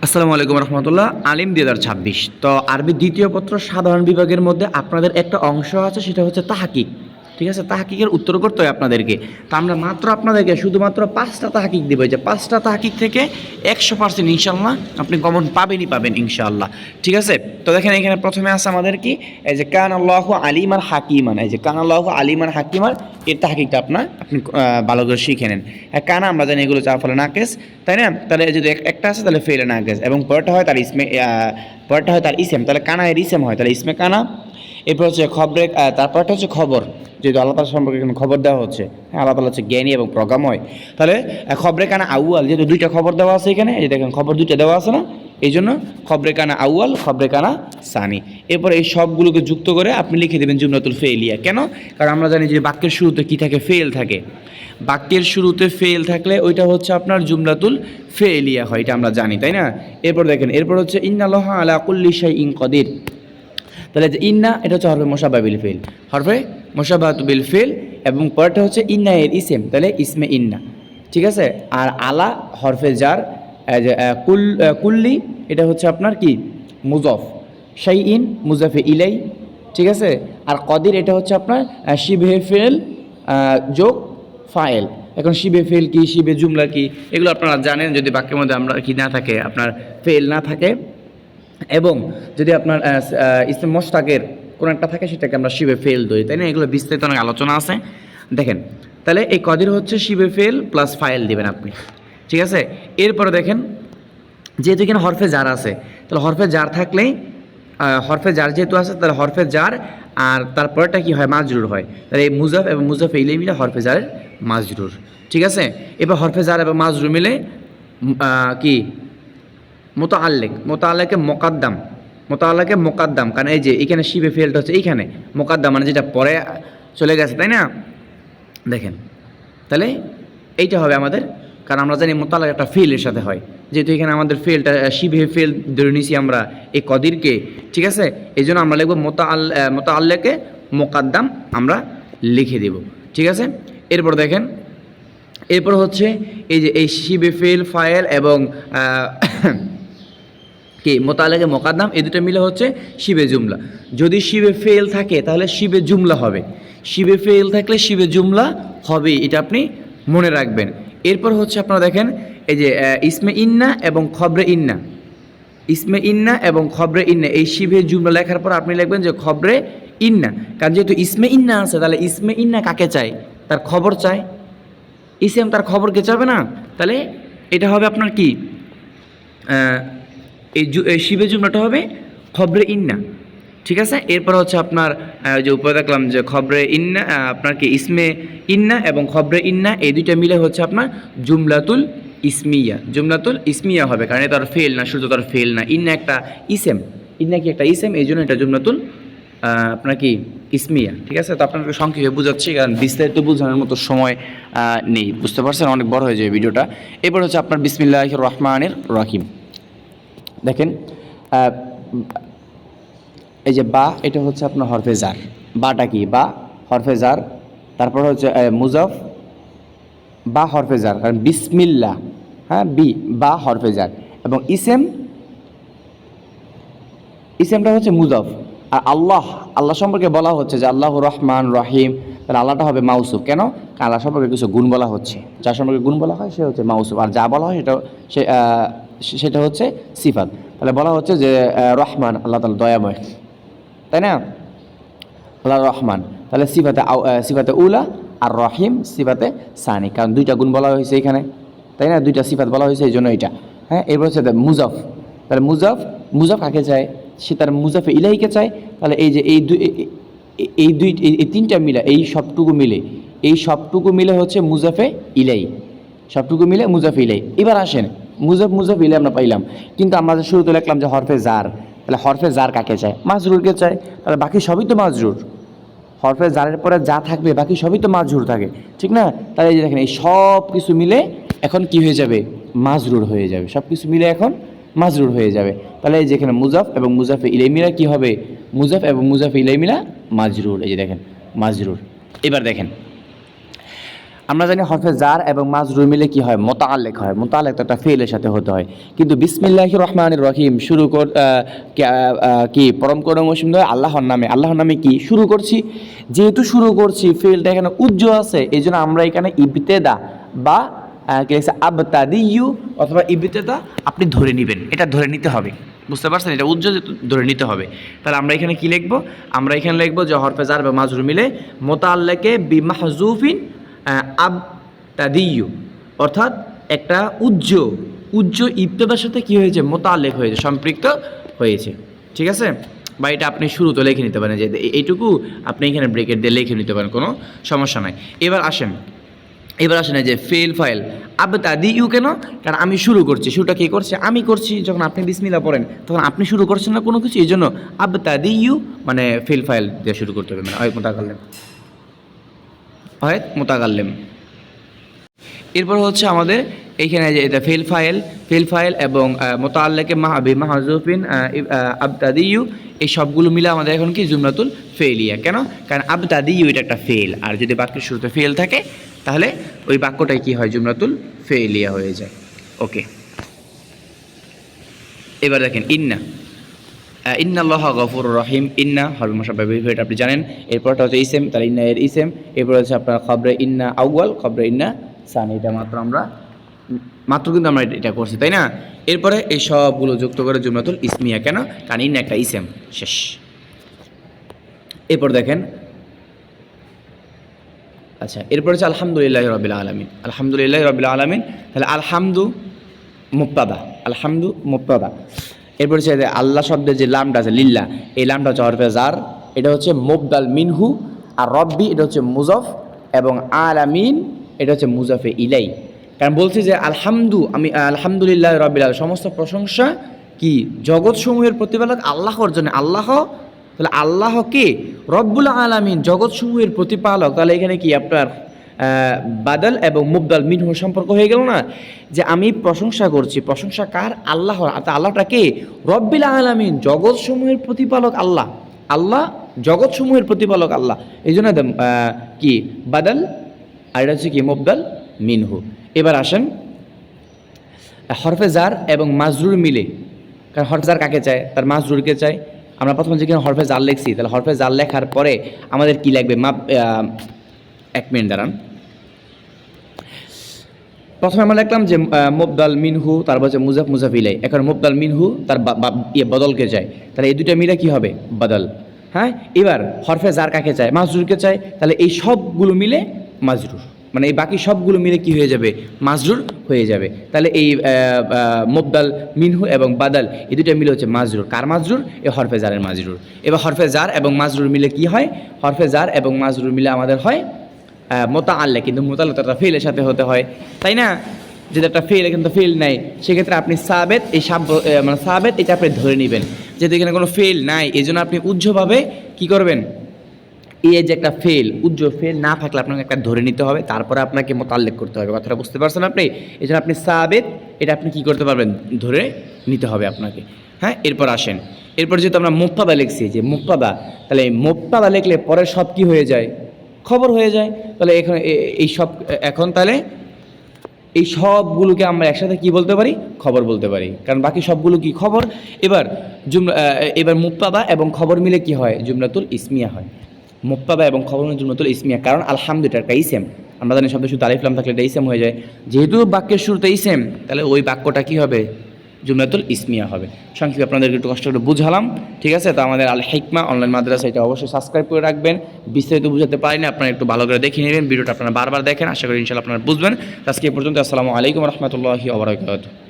আসসালামু আলাইকুম রহমতুল্লাহ। আলিম 2026। তো আরবি দ্বিতীয় পত্র সাধারণ বিভাগের মধ্যে আপনাদের একটা অংশ আছে, সেটা হচ্ছে তাহকিক। ঠিক আছে, তাহকিকের উত্তর করতে হয় আপনাদেরকে। তো আমরা মাত্র আপনাদেরকে শুধুমাত্র 5টা তাহকিক দিব, যে 5টা তাহকিক থেকে 100% ইনশাল্লাহ আপনি কমন পাবেন ইনশাআল্লাহ। ঠিক আছে, তো দেখেন এখানে প্রথমে আছে আমাদের কি, এই যে কান আল্লাহু আলিমান হাকিমান, এই যে কান আল্লাহু আলিমান হাকিমান, এর তাহকিকটা আপনি ভালো করে শিখে নেন। কানা আমরা জানি এগুলো চা ফলে নাকেস, তাই না? তাহলে যদি একটা আছে তাহলে ফেলে নাকেস, এবং পরেরটা হয় তার ইসেম, তাহলে কানা এর ইসেম হয়, তাহলে ইসমে কানা। এরপর হচ্ছে খবরে, তারপরটা হচ্ছে খবর, যেহেতু আল্লাহ তাআলা সম্পর্কে এখানে খবর দেওয়া হচ্ছে। হ্যাঁ, আল্লাহ তাআলা হচ্ছে জ্ঞানী এবং প্রজ্ঞাময়। তাহলে খবরে কানা আউয়াল, যেহেতু দুইটা খবর দেওয়া আছে এখানে, এই দেখেন খবর দুইটা দেওয়া আছে না, এই জন্য খবরে কানা আউয়াল, খবরে কানা সানি। এরপর এই সবগুলোকে যুক্ত করে আপনি লিখে দেবেন জুমলাতুল ফেলিয়া। কেন? কারণ আমরা জানি যে বাক্যের শুরুতে কী থাকে, ফেল থাকে। বাক্যের শুরুতে ফেল থাকলে ওইটা হচ্ছে আপনার জুমলাতুল ফেলিয়া হয়, এটা আমরা জানি, তাই না? এরপর দেখেন, এরপর হচ্ছে ইন্নাল্লাহা আলা কুল্লি শাইইন কাদির। তাহলে যে ইন্না, এটা হচ্ছে হরফে মুশাব্বাহ বিল ফিল, হরফে মুশাব্বাহাতু বিল ফিল, এবং পরেরটা হচ্ছে ইন্না এর ইসেম, তাহলে ইসমে ইন্না। ঠিক আছে, আর আলা হরফে জার, কুল্লি এটা হচ্ছে আপনার কি, মুজফ, শাইইন মুজাফে ইলাই। ঠিক আছে, আর কদির এটা হচ্ছে আপনার শিবে ফেল যোগ ফাইল। এখন শিবে ফেল কি, শিবে জুমলা কি, এগুলো আপনারা জানেন। যদি বাক্যের মধ্যে আমরা কি না থাকে, আপনার ফেল না থাকে, এবং যদি আপনার ইসম মোশতাকের কোনো একটা থাকে, সেটাকে আমরা শিবে ফেল ধরি, তাই না? এগুলো বিস্তারিত অনেক আলোচনা আছে, দেখেন। তাহলে এই কদির হচ্ছে শিবে ফেল প্লাস ফাইল দিবেন আপনি। ঠিক আছে, এরপরে দেখেন, যেহেতু এখানে হরফে জার আছে, তাহলে হরফে জার থাকলেই, হরফে জার যেহেতু আছে, তাহলে হরফে জার আর তারপরেটা কি হয়, মাজরুর হয়। তাহলে এই মুজাফ এবং মুজাফ ইলাই মিলে হরফে জারের মাজরুর। ঠিক আছে, এবার হরফে জার এবং মাজরুর মিলে কি, মোতাআল্লিকে মোকাদ্দাম, কারণ এই যে এখানে শিবে ফেলটা হচ্ছে এইখানে, মোকাদ্দাম মানে যেটা পরে চলে গেছে, তাই না? দেখেন, তাহলে এইটা হবে আমাদের, কারণ আমরা জানি মোতালাক একটা ফেলের সাথে হয়, যেহেতু এখানে আমাদের ফেলটা শিবে ফেল ধরে নিছি আমরা এই কদিরকে। ঠিক আছে, এই জন্য আমরা লিখব মোতাআল্লিকে মোকাদ্দাম, আমরা লিখে দেব। ঠিক আছে, এরপর দেখেন, এরপর হচ্ছে এই যে এই শিবে ফেল ফাইল এবং কি মোতাআল্লিকে মোকাদ্দাম, এই দুটো মিলে হচ্ছে শিবে জুমলা। যদি শিবে ফেল থাকে তাহলে শিবে জুমলা হবে, শিবে ফেল থাকলে শিবে জুমলা হবে, এটা আপনি মনে রাখবেন। এরপর হচ্ছে আপনারা দেখেন, এই যে ইসমে ইন্না এবং খবরে ইন্না, ইসমে ইন্না এবং খবরে ইন্না, এই শিবে জুমলা লেখার পর আপনি লিখবেন যে খবরে ইন্না। কারণ যেহেতু ইসমে ইন্না আছে, তাহলে ইসমে ইন্না কাকে চায়, তার খবর চায়। ইসেম তার খবরকে চাবে না, তাহলে এটা হবে আপনার কি, এই শিবে জুমলাটা হবে খবরে ইন্না। ঠিক আছে, এরপর হচ্ছে আপনার যে উপরে দেখলাম যে খবরে ইন্না, আপনার কি ইসমে ইন্না এবং খবরে ইন্না, এই দুইটা মিলে হচ্ছে আপনার জুমলাতুল ইসমিয়া হবে, কারণ এটা আর ফেল না, শুধু তার ফেল না, ইন্না একটা ইসেম, ইন্না কি একটা ইসেম, এই জন্য এটা জুমলাতুল আপনার কি ইসমিয়া। ঠিক আছে, তো আপনাকে সংক্ষেপে বুঝাচ্ছি, কারণ বিস্তারিত বোঝানোর মতো সময় নেই, বুঝতে পারছেন, অনেক বড় হয়ে যাবে ভিডিওটা। এরপর হচ্ছে আপনার বিসমিল্লাহির রহমানির রহিম। দেখেন, এই যে বা, এটা হচ্ছে আপনার হরফে জার, বাটা কি, বা হরফে জার, তারপর হচ্ছে মুজাফ, বা হরফে জার, কারণ বিসমিল্লাহ, হ্যাঁ, বা হরফে জার, এবং ইসেমটা হচ্ছে মুজাফ। আর আল্লাহ সম্পর্কে বলা হচ্ছে যে আল্লাহ রহমান রহিম, তাহলে আল্লাহটা হবে মাউসুফ। কেন? কারণ আল্লাহ সম্পর্কে কিছু গুণ বলা হচ্ছে, যার সম্পর্কে গুণ বলা হয় সে হচ্ছে মাউসুফ, আর যা বলা হয় সেটা হচ্ছে সিফাত। তাহলে বলা হচ্ছে যে রহমান, আল্লাহ তাআলা দয়াময়, তাই না? আল্লাহ রহমান, তাহলে সিফাতে উলা, আর রহিম সিফাতে সানি, কারণ দুইটা গুণ বলা হয়েছে এখানে, তাই না? দুইটা সিফাত বলা হয়েছে, এই জন্য এটা। হ্যাঁ, এরপর হচ্ছে মুজাফ, তাহলে মুজাফ কাকে চায়, সে তার মুজাফে ইলাইকে চায়। তাহলে এই যে এই তিনটা মিলে, এই সবটুকু মিলে হচ্ছে মুজাফে ইলাই, সবটুকু মিলে মুজাফে ইলাই। এবার আসেন, মুজাফ ইলাই আমরা পাইলাম, কিন্তু আমরা যে শুরুতে লিখলাম যে হরফে জার, তাহলে হরফে জার কাকে চায়, মাজরুরকে চায়। তাহলে বাকি সবই তো মাজরুর, হরফে জারের পরে যা থাকবে বাকি সবই তো মাজরুর থাকে, ঠিক না? তাহলে এই যে দেখেন, এই সব কিছু মিলে এখন কি হয়ে যাবে, মাজরুর হয়ে যাবে, সব কিছু মিলে এখন মাজরুর হয়ে যাবে। তাহলে এই যেখানে মুজাফ এবং মুজাফে ইলাই মিলা কি হবে, মুজাফ এবং মুজাফে ইলাই মিলা মাজরুর, এই যে দেখেন মাজরুর। এবার দেখেন আমরা জানি হরফে জার এবং মাজরুর মিলে কি হয়, মুতাআল্লিক হয়। মুতাআল্লিক তো একটা ফেলের সাথে হতে হয়, কিন্তু বিসমিল্লাহির রহমানির রহিম শুরু কি পরম করুণাময় আল্লাহর নামে, আল্লাহর নামে কি শুরু করছি, যেহেতু শুরু করছি ফেলটা এখানে উজ্জ আছে, এই জন্য আমরা এখানে ইবতেদা বা কি আছে আবতাদিয়ু অথবা ইবতেদা আপনি ধরে নেবেন, এটা ধরে নিতে হবে, বুঝতে পারছেন, এটা উজ্জ ধরে নিতে হবে। তাহলে আমরা এখানে কি লিখবো, আমরা এখানে লিখবো যে হরফে জার বা মাজরুর মিলে মুতাআল্লিকে বিমাহজুফিন আবতাদিয়ু, অর্থাৎ একটা উজ্জ ইবতেদার সাথে কি হয়েছে, মুতাআল্লিক হয়েছে, সম্পৃক্ত হয়েছে। ঠিক আছে, বা এটা আপনি শুরুতে লিখে নিতে পারেন, যে এইটুকু আপনি এখানে ব্রেকেট দিয়ে লিখে নিতে পারেন, কোনো সমস্যা নাই। এবার আসেন এই যে ফেল ফাইল আবতাদিয়ু, কেন, কারণ আমি শুরু করছি, শুরুটা কে করছে, আমি করছি। যখন আপনি বিসমিল্লাহ পড়েন তখন আপনি শুরু করছেন না কোনো কিছু, এই জন্য আবতাদিয়ু মানে ফেল ফাইল দিয়ে শুরু করতে হবে, মানে মুতাকাল্লিম। এরপর হচ্ছে আমাদের এইখানে যে এটা ফেল ফাইল এবং মুতাআল্লিকে মাহজুফিন আবতাদিয়ু, এই সবগুলো মিলে আমাদের এখন কি জুমলাতুল ফেলিয়া। কেন, কারণ আবতাদিয়ু এটা একটা ফেল, আর যদি বাক্যের শুরুতে ফেল থাকে তাহলে ওই বাক্যটাই কি হয়, জুমলাতুল ফেলিয়া হয়ে যায়। ওকে, এবার দেখেন ইন্নাল্লাহা গফুরুর রহিম। ইন্না হরফে মুশাব্বাহ বিহি, এটা আপনি জানেন। এরপরটা হচ্ছে ইসেম, তাহলে ইন্না এর ইসেম। এরপর হচ্ছে আপনার খবরে ইন্না আউয়াল, খবরে ইন্না সানি, এটা মাত্র কিন্তু আমরা এটা করছি, তাই না। এরপরে এই সবগুলো যুক্ত করে জুমলাতুল ইসমিয়া, কেন, কারণ ইন্না একটা ইসেম, শেষ। এরপর দেখেন, আচ্ছা, এরপর হচ্ছে আলহামদুলিল্লাহি রাব্বিল আলামিন। আলহামদুলিল্লাহি রাব্বিল আলামিন, তাহলে আলহামদু মুবতাদা। এরপর হচ্ছে আল্লাহ শব্দের যে লামটা আছে লিল্লাহ, এই লামটা হচ্ছে হরফে জার, এটা হচ্ছে মুবদাল মিনহু, আর রব্বি এটা হচ্ছে মুজফ, এবং আলামিন এটা হচ্ছে মুজাফে ইলাই। কারণ বলছি যে আমি আলহামদুলিল্লাহ রাব্বিল আলামিন, সমস্ত প্রশংসা কি জগৎসমূহের প্রতিপালক আল্লাহর জন্য। তাহলে আল্লাহ কে, রব্বুল আলামিন, জগৎসমূহের প্রতিপালক। তাহলে এখানে কি আপনার বাদল এবং মুবদাল মিনহুর সম্পর্ক হয়ে গেল না, যে আমি প্রশংসা করছি, প্রশংসা কার, আল্লাহর। আল্লাহটা কে, রব্বিল আলামিন, জগৎসমূহের প্রতিপালক আল্লাহ জগৎসমূহের প্রতিপালক আল্লাহ, এই জন্য কি বাদল, আর এটা হচ্ছে কি মুবদাল মিনহু। এবার আসেন হরফে জার এবং মাজরুর মিলে, কারণ হরফে জার কাকে চায়, তার মাজরুরকে চায়। আমরা প্রথমে যেখানে হরফে জার লিখছি, তাহলে হরফে জার লেখার পরে আমাদের কি লাগবে, এক মিনিট দাঁড়ান। প্রথমে আমরা লিখলাম যে মুবদাল মিনহু, তারপর হচ্ছে মুজাফ ইলাই। এখন মুবদাল মিনহু তার বদলকে চায়, তাহলে এই দুটো মিলে কি হবে, বদল। হ্যাঁ, এবার হরফে জার কাকে চায়, মাজরুরকে চায়, তাহলে এই সবগুলো মিলে মাজরুর, মানে এই বাকি সবগুলো মিলে কি হয়ে যাবে, মাজরুর হয়ে যাবে। তাহলে এই মুবদাল মিনহু এবং বাদাল, এই দুটো মিলে হচ্ছে মাজরুর। কার মাজরুর, এই হরফে জারের মাজরুর। এবার হরফে জার এবং মাজরুর মিলে কি হয়, হরফে জার এবং মাজরুর মিলে আমাদের হয় মুতাআল্লিক, কিন্তু মুতাআল্লিক একটা ফেলের সাথে হতে হয়, তাই না। যদি একটা ফেল, কিন্তু ফেল নাই, সেক্ষেত্রে আপনি সাবেত, এই মানে সাবেত এটা আপনি ধরে নেবেন, যেহেতু এখানে কোনো ফেল নাই, এই জন্য আপনি উজ্জ্বভাবে কি করবেন, এই যে একটা উজ্জ ফেল না থাকলে আপনাকে একটা ধরে নিতে হবে, তারপরে আপনাকে মুতাআল্লিক করতে হবে। কথাটা বুঝতে পারছেন আপনি? এই জন্য আপনি সাবেত এটা আপনি কি করতে পারবেন, ধরে নিতে হবে আপনাকে। হ্যাঁ, এরপর আসেন, এরপর যেহেতু আমরা মুবতাদা লিখছি, যে মুবতাদা, তাহলে মুবতাদা লিখলে পরে সব কি হয়ে যায়, খবর হয়ে যায়। তাহলে এখন তাহলে এই সবগুলোকে আমরা একসাথে কি বলতে পারি, খবর বলতে পারি, কারণ বাকি সবগুলো কি খবর। এবার মুবতাদা এবং খবর মিলে কি হয়, জুমলাতুল ইসমিয়া হয়। মুবতাদা এবং খবর মিলে জুমলাতুল ইসমিয়া, কারণ আলহামদুলিল্লাহ একটা ইসেম, আমরা জানি শব্দ শুধু আলিফ লাম থাকলে এটা ইসেম হয়ে যায়, যেহেতু বাক্যের শুরুতে ইসেম, তাহলে ওই বাক্যটা কি হবে, জুমলাতুল ইসমিয়া হবে। সংক্ষেপে আপনাদেরকে একটু কষ্ট করে বুঝালাম, ঠিক আছে। তো আমাদের আল হিকমা অনলাইন মাদ্রাসা, এটা অবশ্যই সাবস্ক্রাইব করে রাখবেন। বিস্তারিত বুঝাতে পারিনি, আপনারা একটু ভালো করে দেখে নেবেন, ভিডিওটা আপনারা বারবার দেখেন, আশা করি ইনশাআল্লাহ আপনারা বুঝবেন। আজকে এই পর্যন্ত, আসসালামু আলাইকুম রহমতুল্লাহি ওয়া বারাকাতুহু।